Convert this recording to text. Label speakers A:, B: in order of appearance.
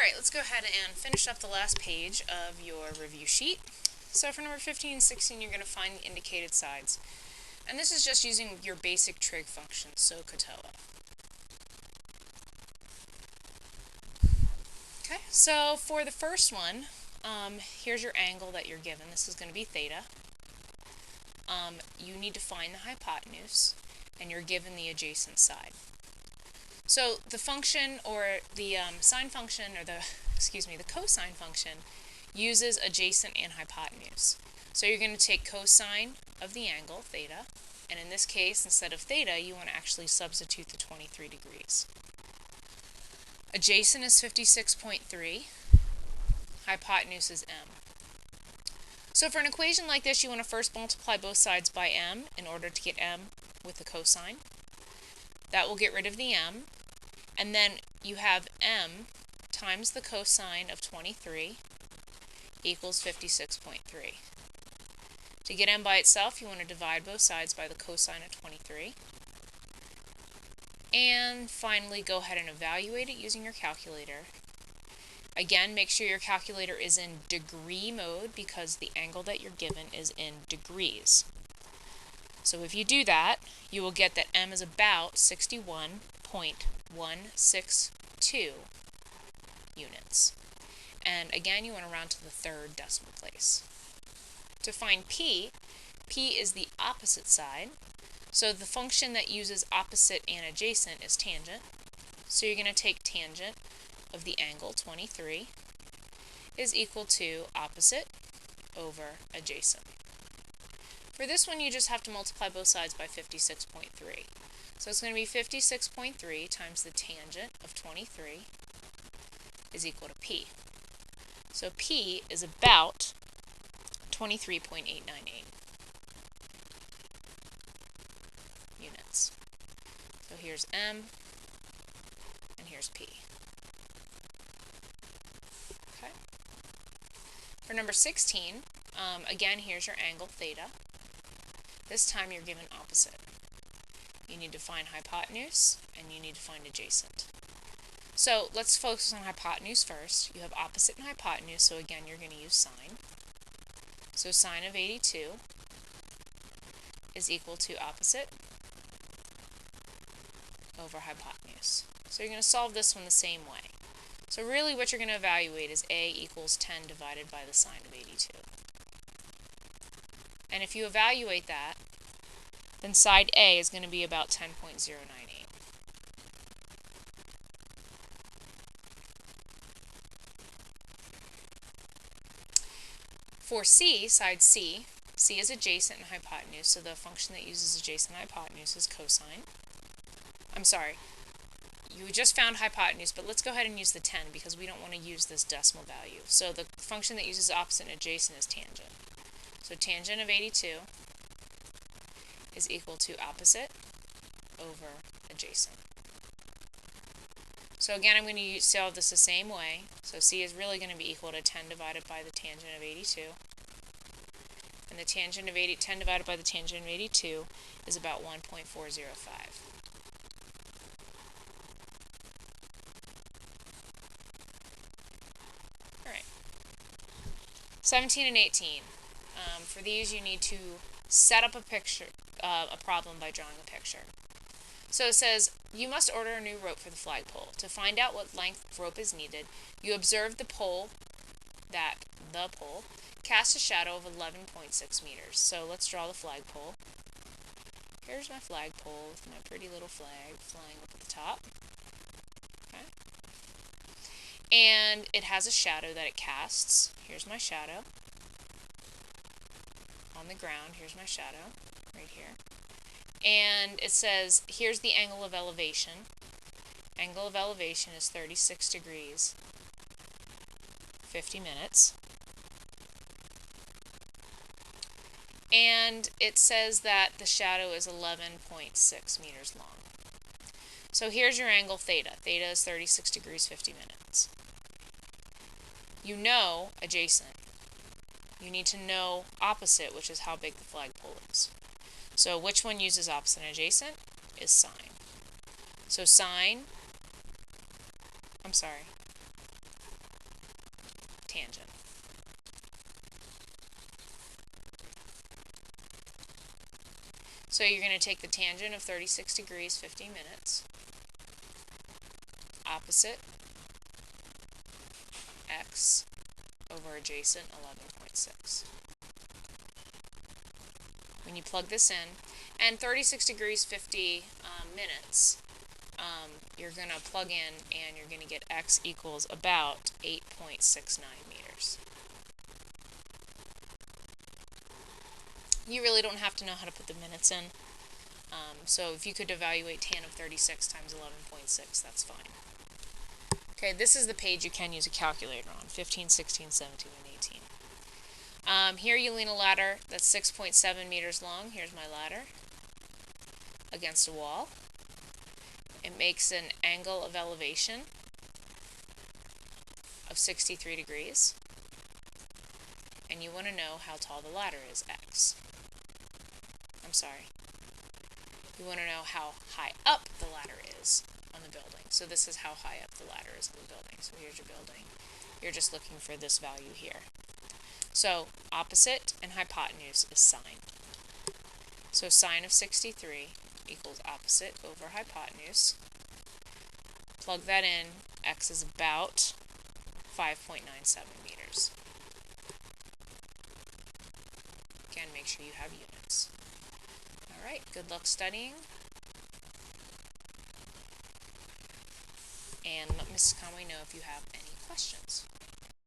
A: Alright, let's go ahead and finish up the last page of your review sheet. So for number 15 and 16, you're going to find the indicated sides. And this is just using your basic trig function, SOHCAHTOA. Okay, so for the first one, here's your angle that you're given. This is going to be theta. You need to find the hypotenuse, and you're given the adjacent side. So the function, or the sine function, or the cosine function, uses adjacent and hypotenuse. So you're going to take cosine of the angle, theta, and in this case, instead of theta, you want to actually substitute the 23 degrees. Adjacent is 56.3, hypotenuse is m. So for an equation like this, you want to first multiply both sides by m in order to get m with the cosine. That will get rid of the m, and then you have m times the cosine of 23 equals 56.3. To get m by itself, you want to divide both sides by the cosine of 23. And finally, go ahead and evaluate it using your calculator. Again, make sure your calculator is in degree mode because the angle that you're given is in degrees. So if you do that, you will get that m is about 61.162 units. And again, you want to round to the third decimal place. To find p is the opposite side. So the function that uses opposite and adjacent is tangent. So you're going to take tangent of the angle 23 is equal to opposite over adjacent. For this one, you just have to multiply both sides by 56.3. So it's going to be 56.3 times the tangent of 23 is equal to p. So p is about 23.898 units. So here's m, and here's p. Okay. For number 16, again, here's your angle theta. This time you're given opposite. You need to find hypotenuse, and you need to find adjacent. So let's focus on hypotenuse first. You have opposite and hypotenuse, so again, you're going to use sine. So sine of 82 is equal to opposite over hypotenuse. So you're going to solve this one the same way. So really what you're going to evaluate is a equals 10 divided by the sine of 82. And if you evaluate that, then side A is going to be about 10.098. For C, side C is adjacent and hypotenuse, so the function that uses adjacent and hypotenuse is cosine. I'm sorry, you just found hypotenuse, but let's go ahead and use the 10 because we don't want to use this decimal value. So the function that uses opposite and adjacent is tangent. So tangent of 82 is equal to opposite over adjacent. So again, I'm going to solve this the same way. So C is really going to be equal to 10 divided by the tangent of 82. And the tangent of 10 divided by the tangent of 82 is about 1.405. Alright. 17 and 18. For these, you need to set up a problem by drawing a picture. So it says, you must order a new rope for the flagpole. To find out what length of rope is needed, you observe the pole casts a shadow of 11.6 meters. So let's draw the flagpole. Here's my flagpole with my pretty little flag flying up at the top. Okay. And it has a shadow that it casts. Here's my shadow. On the ground, here's my shadow, right here. And it says, here's the angle of elevation. Angle of elevation is 36 degrees, 50 minutes. And it says that the shadow is 11.6 meters long. So here's your angle theta. Theta is 36 degrees, 50 minutes. You know adjacent. You need to know opposite, which is how big the flagpole is. So which one uses opposite and adjacent is sine. So sine, I'm sorry, tangent. So you're going to take the tangent of 36 degrees, 50 minutes, opposite x over adjacent 11.6. When you plug this in, and 36 degrees, 50 minutes, you're going to plug in and you're going to get x equals about 8.69 meters. You really don't have to know how to put the minutes in. So if you could evaluate tan of 36 times 11.6, that's fine. Okay, this is the page you can use a calculator on, 15, 16, 17, and 18. Here you lean a ladder that's 6.7 meters long. Here's my ladder against a wall. It makes an angle of elevation of 63 degrees. And you want to know how tall the ladder is, x. I'm sorry. You want to know how high up the ladder is on the building. So this is how high up the ladder is on the building. So here's your building. You're just looking for this value here. So opposite and hypotenuse is sine. So sine of 63 equals opposite over hypotenuse. Plug that in. X is about 5.97 meters. Again, make sure you have units. Alright, good luck studying. And let Mrs. Conway know if you have any questions.